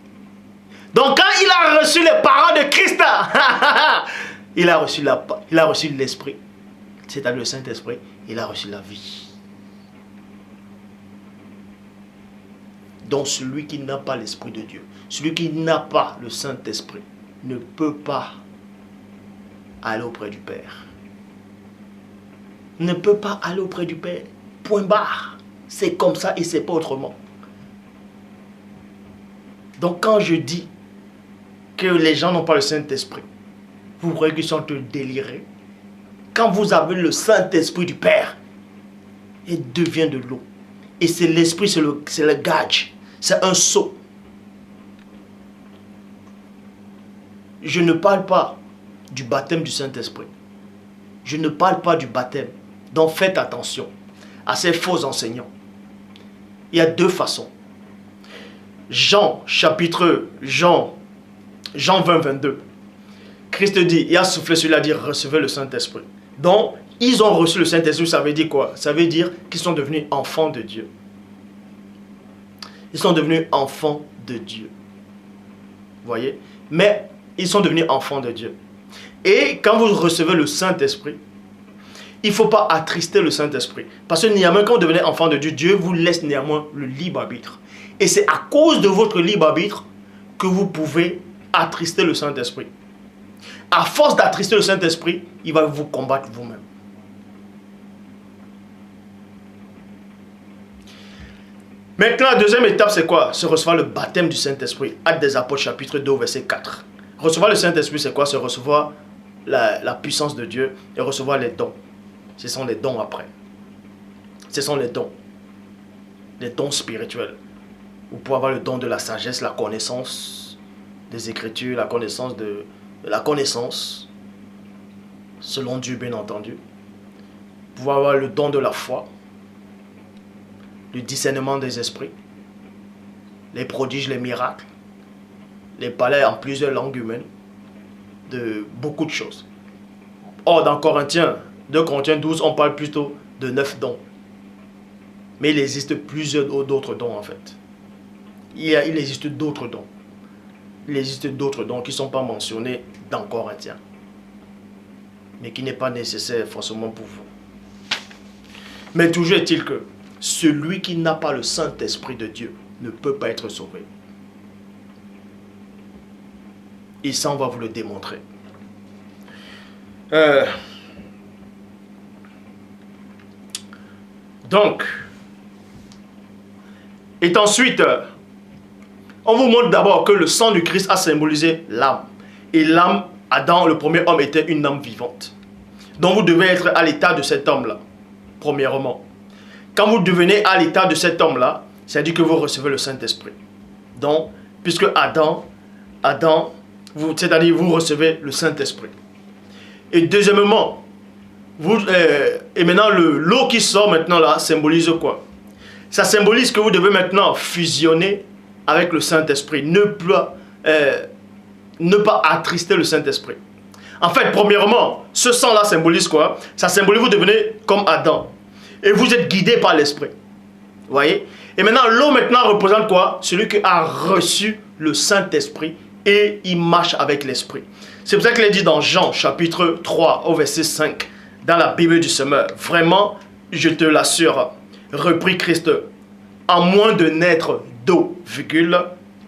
A: Donc quand il a reçu les paroles de Christ, il a reçu l'Esprit, c'est-à-dire le Saint-Esprit, il a reçu la vie. Donc celui qui n'a pas l'Esprit de Dieu, celui qui n'a pas le Saint-Esprit, ne peut pas aller auprès du Père. Ne peut pas aller auprès du Père. Point barre. C'est comme ça et c'est pas autrement. Donc quand je dis que les gens n'ont pas le Saint-Esprit, vous croyez qu'ils sont en train de délirer? Quand vous avez le Saint-Esprit du Père, il devient de l'eau. Et c'est l'Esprit, c'est le gage. C'est un seau. Je ne parle pas du baptême du Saint-Esprit. Je ne parle pas du baptême. Donc faites attention à ces faux enseignants. Il y a deux façons. Jean 20, 22. Christ dit, il a soufflé sur lui, il a dit, recevez le Saint-Esprit. Donc, ils ont reçu le Saint-Esprit, ça veut dire quoi? Ça veut dire qu'ils sont devenus enfants de Dieu. Ils sont devenus enfants de Dieu. Vous voyez? Mais ils sont devenus enfants de Dieu. Et quand vous recevez le Saint-Esprit, il ne faut pas attrister le Saint-Esprit. Parce que néanmoins, quand vous devenez enfant de Dieu, Dieu vous laisse néanmoins le libre arbitre. Et c'est à cause de votre libre arbitre que vous pouvez attrister le Saint-Esprit. à force d'attrister le Saint-Esprit, il va vous combattre vous-même. Maintenant, la deuxième étape, c'est quoi? C'est recevoir le baptême du Saint-Esprit. Actes des Apôtres, chapitre 2, verset 4. Recevoir le Saint-Esprit, c'est quoi? C'est recevoir la puissance de Dieu et recevoir les dons. Ce sont les dons après. Ce sont les dons spirituels. Vous pouvez avoir le don de la sagesse, la connaissance des Écritures, la connaissance de la connaissance, selon Dieu bien entendu. Vous pouvez avoir le don de la foi, le discernement des esprits, les prodiges, les miracles, les parler en plusieurs langues humaines, de beaucoup de choses. Or, dans Corinthiens, 2 Corinthiens 12, on parle plutôt de 9 dons. Mais il existe plusieurs d'autres dons en fait. Il existe d'autres dons. Il existe d'autres dons qui ne sont pas mentionnés dans Corinthiens, mais qui n'est pas nécessaire forcément pour vous. Mais toujours est-il que celui qui n'a pas le Saint-Esprit de Dieu ne peut pas être sauvé. Et ça, on va vous le démontrer. Donc, et ensuite, on vous montre d'abord que le sang du Christ a symbolisé l'âme. Et l'âme, Adam, le premier homme, était une âme vivante. Donc vous devez être à l'état de cet homme-là, premièrement. Quand vous devenez à l'état de cet homme-là, c'est-à-dire que vous recevez le Saint-Esprit. Donc, puisque Adam, c'est-à-dire vous recevez le Saint-Esprit. Et deuxièmement, et maintenant l'eau qui sort maintenant là, symbolise quoi? Ça symbolise que vous devez maintenant fusionner avec le Saint-Esprit, ne pas attrister le Saint-Esprit. En fait, premièrement, ce sang-là symbolise quoi? Ça symbolise que vous devenez comme Adam. Et vous êtes guidé par l'Esprit. Vous voyez? Et maintenant, l'eau maintenant représente quoi? Celui qui a reçu le Saint-Esprit et il marche avec l'Esprit. C'est pour ça qu'il est dit dans Jean, chapitre 3, au verset 5, dans la Bible du Semeur. Vraiment, je te l'assure, reprit Christ, à moins de naître d'eau,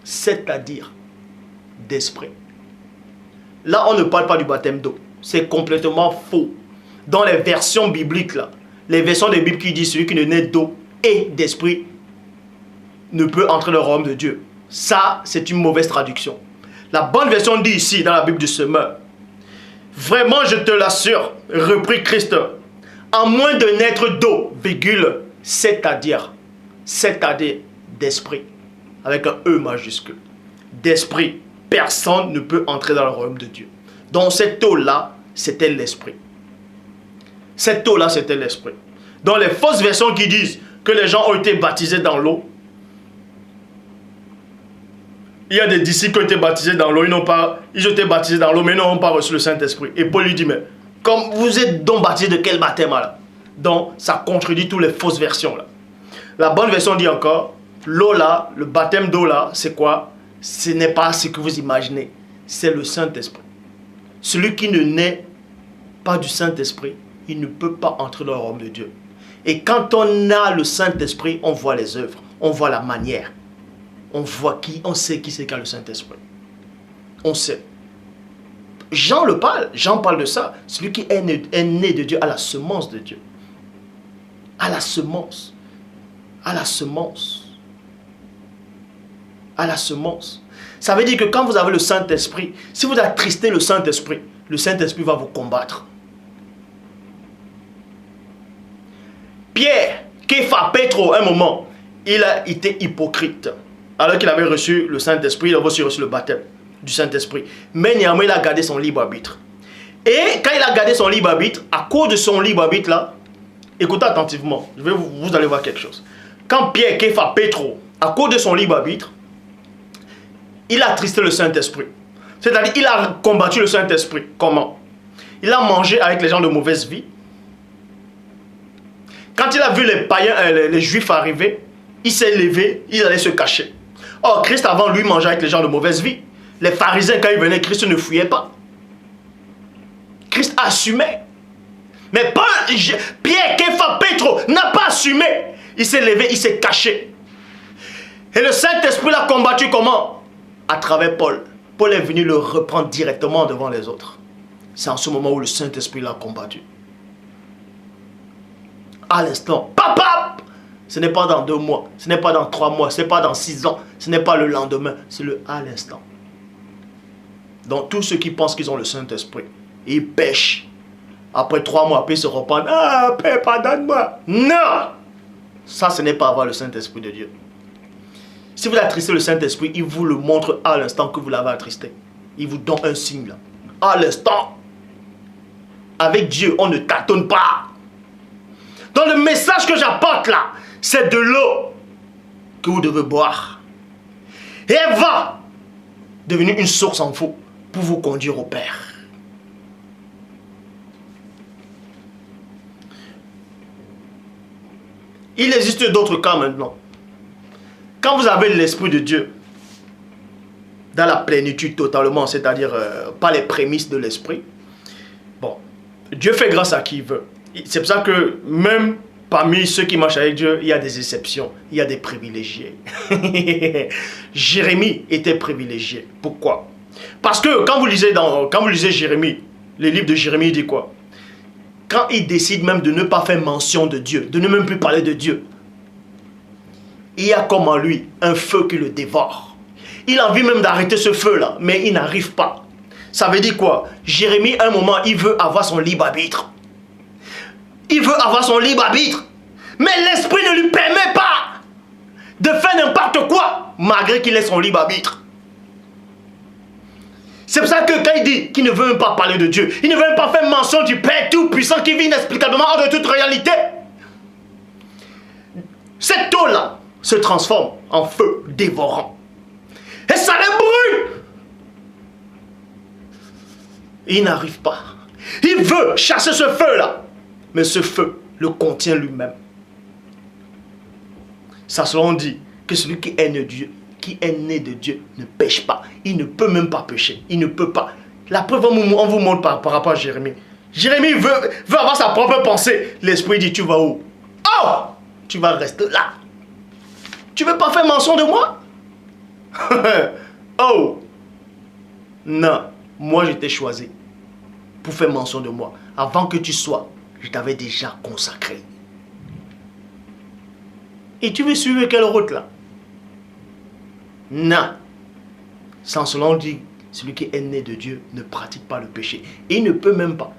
A: c'est-à-dire d'esprit. Là, on ne parle pas du baptême d'eau. C'est complètement faux. Dans les versions bibliques, là, les versions des Bibles qui disent celui qui ne naît d'eau et d'esprit ne peut entrer dans le royaume de Dieu. Ça, c'est une mauvaise traduction. La bonne version dit ici, dans la Bible du Semeur, vraiment, je te l'assure, reprit Christ, à moins de naître d'eau, c'est-à-dire d'esprit, avec un E majuscule, d'esprit, personne ne peut entrer dans le royaume de Dieu. Donc cette eau-là, c'était l'esprit. Cette eau-là, c'était l'esprit. Dans les fausses versions qui disent que les gens ont été baptisés dans l'eau, il y a des disciples qui ont été baptisés dans l'eau, ils ont été baptisés dans l'eau, mais ils n'ont pas reçu le Saint-Esprit. Et Paul lui dit, mais comme vous êtes donc baptisés de quel baptême là? Donc ça contredit toutes les fausses versions là. La bonne version dit encore, l'eau là, le baptême d'eau là, c'est quoi? Ce n'est pas ce que vous imaginez, c'est le Saint-Esprit. Celui qui ne naît pas du Saint-Esprit, il ne peut pas entrer dans le royaume de Dieu. Et quand on a le Saint-Esprit, on voit les œuvres, on voit la manière. On voit on sait qui c'est qu'a le Saint-Esprit. On sait. Jean parle de ça. Celui qui est né de Dieu a la semence de Dieu. À la semence. À la semence. À la semence. Ça veut dire que quand vous avez le Saint-Esprit, si vous attristez le Saint-Esprit va vous combattre. Pierre, Képha, Pétro, un moment, il a été hypocrite. Alors qu'il avait reçu le Saint-Esprit, il avait aussi reçu le baptême du Saint-Esprit. Mais néanmoins, il a gardé son libre arbitre. Et quand il a gardé son libre arbitre, à cause de son libre arbitre là, écoutez attentivement, vous allez voir quelque chose. Quand Pierre, Képha, Pétro, à cause de son libre arbitre, il a attristé le Saint-Esprit. C'est-à-dire, il a combattu le Saint-Esprit. Comment? Il a mangé avec les gens de mauvaise vie. Quand il a vu les païens, les juifs arriver, il s'est levé, il allait se cacher. Or, Christ avant lui mangeait avec les gens de mauvaise vie. Les pharisiens, quand ils venaient, Christ ne fuyait pas. Christ assumait. Mais pas Pierre, Képha, Pétro n'a pas assumé. Il s'est levé, il s'est caché. Et le Saint-Esprit l'a combattu comment? À travers Paul. Paul est venu le reprendre directement devant les autres. c'est en ce moment où le Saint-Esprit l'a combattu. À l'instant, papa, ce n'est pas dans 2 mois, ce n'est pas dans 3 mois, ce n'est pas dans 6 ans, ce n'est pas le lendemain, c'est le à l'instant. Donc tous ceux qui pensent qu'ils ont le Saint-Esprit, ils pêchent. Après 3 mois, puis ils se repentent. Ah, Père, pardonne-moi. Non! Ça, ce n'est pas avoir le Saint-Esprit de Dieu. Si vous attristez le Saint-Esprit, il vous le montre à l'instant que vous l'avez attristé. Il vous donne un signe là. À l'instant. Avec Dieu, on ne tâtonne pas. Donc le message que j'apporte là, c'est de l'eau que vous devez boire. Et elle va devenir une source en vous pour vous conduire au Père. Il existe d'autres cas maintenant. Quand vous avez l'Esprit de Dieu, dans la plénitude totalement, c'est-à-dire pas les prémices de l'Esprit, bon, Dieu fait grâce à qui il veut. C'est pour ça que même parmi ceux qui marchent avec Dieu, il y a des exceptions, il y a des privilégiés. Jérémie était privilégié. Pourquoi? Parce que quand vous lisez Jérémie, le livre de Jérémie, il dit quoi? Quand il décide même de ne pas faire mention de Dieu, de ne même plus parler de Dieu, il y a comme en lui un feu qui le dévore. Il a envie même d'arrêter ce feu-là, mais il n'arrive pas. Ça veut dire quoi? Jérémie, à un moment, il veut avoir son libre arbitre. Il veut avoir son libre arbitre. Mais l'esprit ne lui permet pas de faire n'importe quoi, malgré qu'il ait son libre arbitre. C'est pour ça que quand il dit qu'il ne veut même pas parler de Dieu, il ne veut même pas faire mention du Père Tout-Puissant qui vit inexplicablement hors de toute réalité. Cette eau-là se transforme en feu dévorant. Et ça le brûle. Il n'arrive pas. Il veut chasser ce feu-là. Mais ce feu le contient lui-même. Ça selon dit que celui qui est né de Dieu ne pêche pas. Il ne peut même pas pécher. Il ne peut pas. La preuve, on vous montre par rapport à Jérémie. Jérémie veut avoir sa propre pensée. L'esprit dit, tu vas où? Oh! Tu vas rester là. Tu ne veux pas faire mention de moi? Oh! Non. Moi, je t'ai choisi pour faire mention de moi. Avant que tu sois, je t'avais déjà consacré. Et tu veux suivre quelle route là? Non. Sans cela, on dit, celui qui est né de Dieu ne pratique pas le péché. Et il ne peut même pas.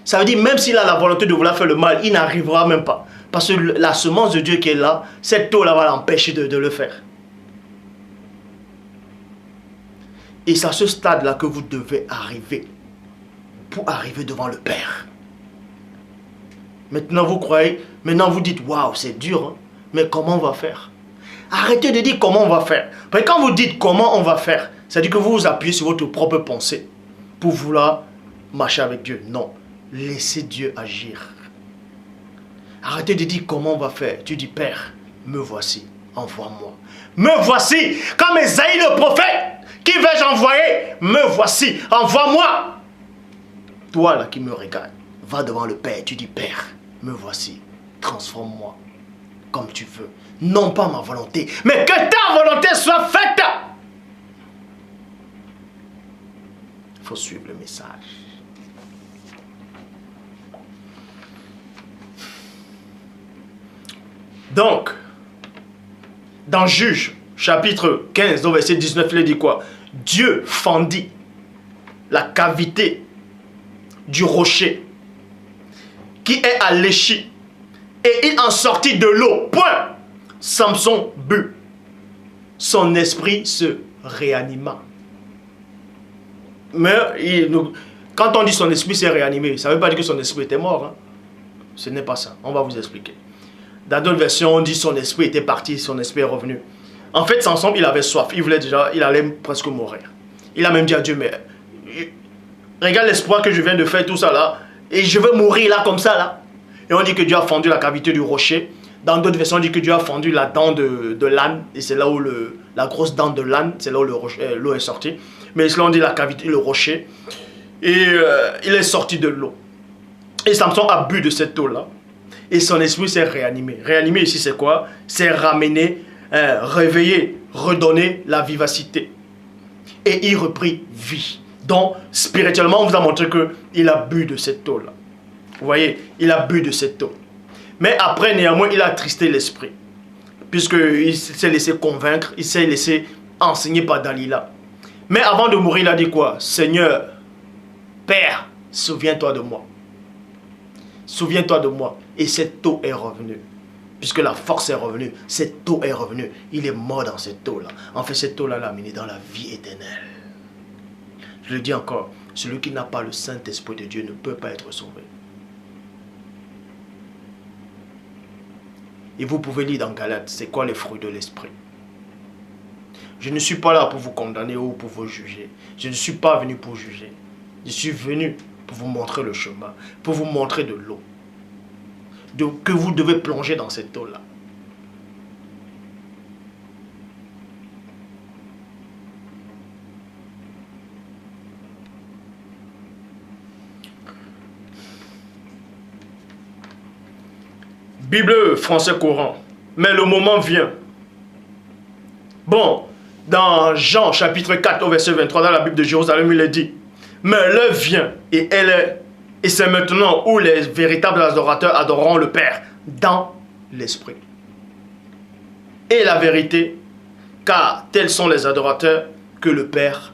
A: Ça veut dire, même s'il a la volonté de vouloir faire le mal, il n'arrivera même pas. Parce que la semence de Dieu qui est là, cette eau-là va l'empêcher de le faire. Et c'est à ce stade-là que vous devez arriver. Pour arriver devant le Père. Maintenant, vous croyez, maintenant vous dites, waouh, c'est dur, hein? Mais comment on va faire? Arrêtez de dire comment on va faire. Parce que quand vous dites comment on va faire, c'est-à-dire que vous vous appuyez sur votre propre pensée pour vouloir marcher avec Dieu. Non. Laissez Dieu agir. Arrêtez de dire comment on va faire. Tu dis, Père, me voici, envoie-moi. Me voici, comme Esaïe le prophète. Qui vais-je envoyer? Me voici, envoie-moi. Toi là qui me regardes, va devant le Père. Tu dis, Père, me voici, transforme-moi comme tu veux. Non pas ma volonté, mais que ta volonté soit faite. Il faut suivre le message. Donc, dans Juge, chapitre 15, au verset 19, il dit quoi? Dieu fendit la cavité du rocher qui est à l'échi et il en sortit de l'eau. Point. Samson but. Son esprit se réanima. Mais quand on dit son esprit s'est réanimé, ça ne veut pas dire que son esprit était mort. Hein? Ce n'est pas ça. On va vous expliquer. Dans d'autres versions, on dit son esprit était parti, son esprit est revenu. En fait, Samson, il avait soif. Il allait presque mourir. Il a même dit à Dieu, mais regarde l'espoir que je viens de faire, tout ça là. Et je veux mourir là, comme ça là. Et on dit que Dieu a fendu la cavité du rocher. Dans d'autres versions, on dit que Dieu a fendu la dent de l'âne. Et c'est là où la grosse dent de l'âne, c'est là où l'eau est sortie. Mais là, on dit la cavité, le rocher. Et il est sorti de l'eau. Et Samson a bu de cette eau-là. Et son esprit s'est réanimé. Réanimé ici, c'est quoi? C'est ramener, réveiller, redonner la vivacité. Et il reprit vie. Donc, spirituellement, on vous a montré qu'il a bu de cette eau-là. Vous voyez, il a bu de cette eau. Mais après, néanmoins, il a attristé l'esprit. Puisqu'il s'est laissé convaincre, il s'est laissé enseigner par Dalila. Mais avant de mourir, il a dit quoi? Seigneur, Père, souviens-toi de moi. Souviens-toi de moi. Et cette eau est revenue. Puisque la force est revenue, cette eau est revenue. Il est mort dans cette eau-là. En fait, cette eau-là l'a amené dans la vie éternelle. Je le dis encore, celui qui n'a pas le Saint-Esprit de Dieu ne peut pas être sauvé. Et vous pouvez lire dans Galates, c'est quoi les fruits de l'esprit? Je ne suis pas là pour vous condamner ou pour vous juger. Je ne suis pas venu pour juger. Je suis venu pour vous montrer le chemin, pour vous montrer de l'eau. Que vous devez plonger dans cette eau-là. Bible français courant. Mais le moment vient. Bon, dans Jean chapitre 4 au verset 23, dans la Bible de Jérusalem, il est dit, mais l'heure vient et c'est maintenant où les véritables adorateurs adoreront le Père dans l'esprit. Et la vérité, car tels sont les adorateurs que le Père,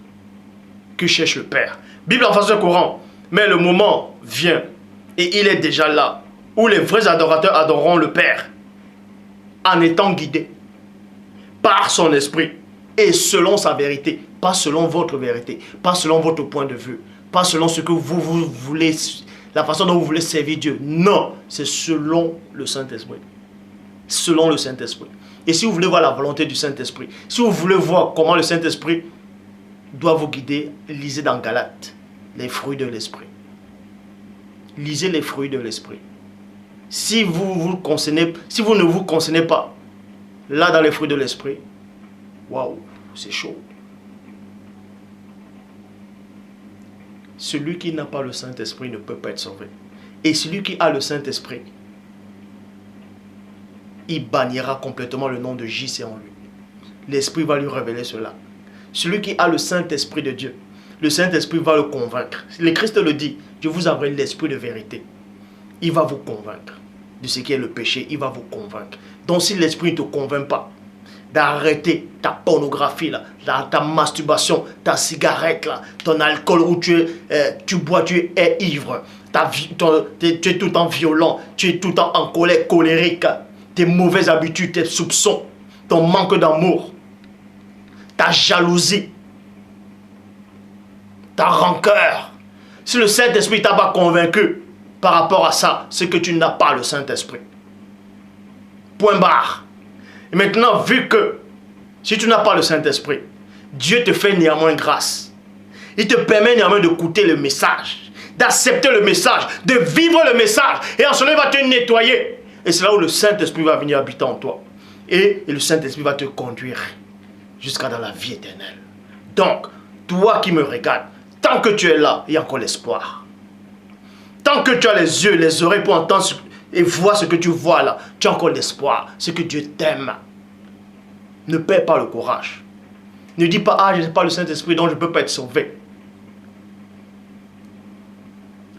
A: que cherche le Père. Bible en français courant. Mais le moment vient et il est déjà là où les vrais adorateurs adoreront le Père en étant guidés par son esprit et selon sa vérité, pas selon votre vérité, pas selon votre point de vue, pas selon ce que vous voulez, la façon dont vous voulez servir Dieu. Non, c'est selon le Saint-Esprit. Selon le Saint-Esprit. Et si vous voulez voir la volonté du Saint-Esprit, si vous voulez voir comment le Saint-Esprit doit vous guider, lisez dans Galates les fruits de l'Esprit. Lisez les fruits de l'Esprit. Si vous ne vous concernez pas là dans les fruits de l'Esprit, waouh, c'est chaud. Celui qui n'a pas le Saint-Esprit ne peut pas être sauvé. Et celui qui a le Saint-Esprit, il bannira complètement le nom de JC en lui. L'Esprit va lui révéler cela. Celui qui a le Saint-Esprit de Dieu, le Saint-Esprit va le convaincre. Le Christ le dit, je vous envoie l'Esprit de vérité. Il va vous convaincre de ce qui est le péché. Il va vous convaincre. Donc si l'Esprit ne te convainc pas d'arrêter ta pornographie, là, ta masturbation, ta cigarette, là, ton alcool où tu bois, tu es ivre, tu es tout le temps violent, tu es tout le temps en colère, colérique, tes mauvaises habitudes, tes soupçons, ton manque d'amour, ta jalousie, ta rancœur. Si le Saint-Esprit t'a pas convaincu par rapport à ça, c'est que tu n'as pas le Saint-Esprit. Point barre. Et maintenant, vu que si tu n'as pas le Saint-Esprit, Dieu te fait néanmoins grâce. Il te permet néanmoins d'écouter le message, d'accepter le message, de vivre le message. Et en cela, il va te nettoyer. Et c'est là où le Saint-Esprit va venir habiter en toi. Et le Saint-Esprit va te conduire jusqu'à dans la vie éternelle. Donc, toi qui me regardes, tant que tu es là, il y a encore l'espoir. Tant que tu as les yeux, les oreilles pour entendre et voir ce que tu vois là, tu as encore l'espoir. C'est que Dieu t'aime. Ne perds pas le courage. Ne dis pas, ah, je n'ai pas le Saint-Esprit, donc je ne peux pas être sauvé.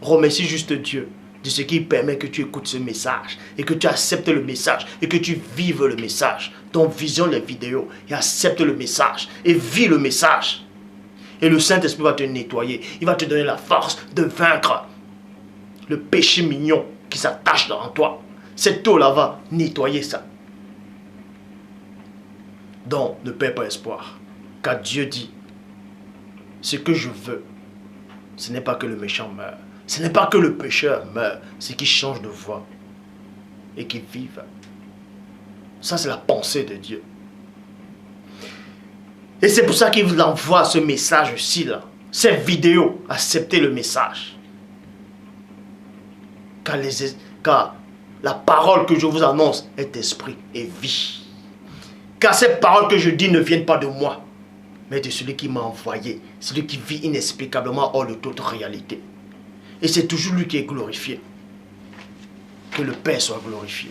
A: Remercie juste Dieu de ce qui permet que tu écoutes ce message et que tu acceptes le message et que tu vives le message. Donc visionne les vidéos et accepte le message et vis le message. Et le Saint-Esprit va te nettoyer. Il va te donner la force de vaincre le péché mignon qui s'attache dans toi. Cette eau-là va nettoyer ça. Donc, ne perds pas espoir. Car Dieu dit, ce que je veux, ce n'est pas que le méchant meure. Ce n'est pas que le pécheur meure. C'est qu'il change de voie et qu'il vive. Ça, c'est la pensée de Dieu. Et c'est pour ça qu'il vous envoie ce message-ci, là. Cette vidéo, acceptez le message. Car la parole que je vous annonce est esprit et vie. Car ces paroles que je dis ne viennent pas de moi, mais de celui qui m'a envoyé, celui qui vit inexplicablement hors de toute réalité. Et c'est toujours lui qui est glorifié. Que le Père soit glorifié.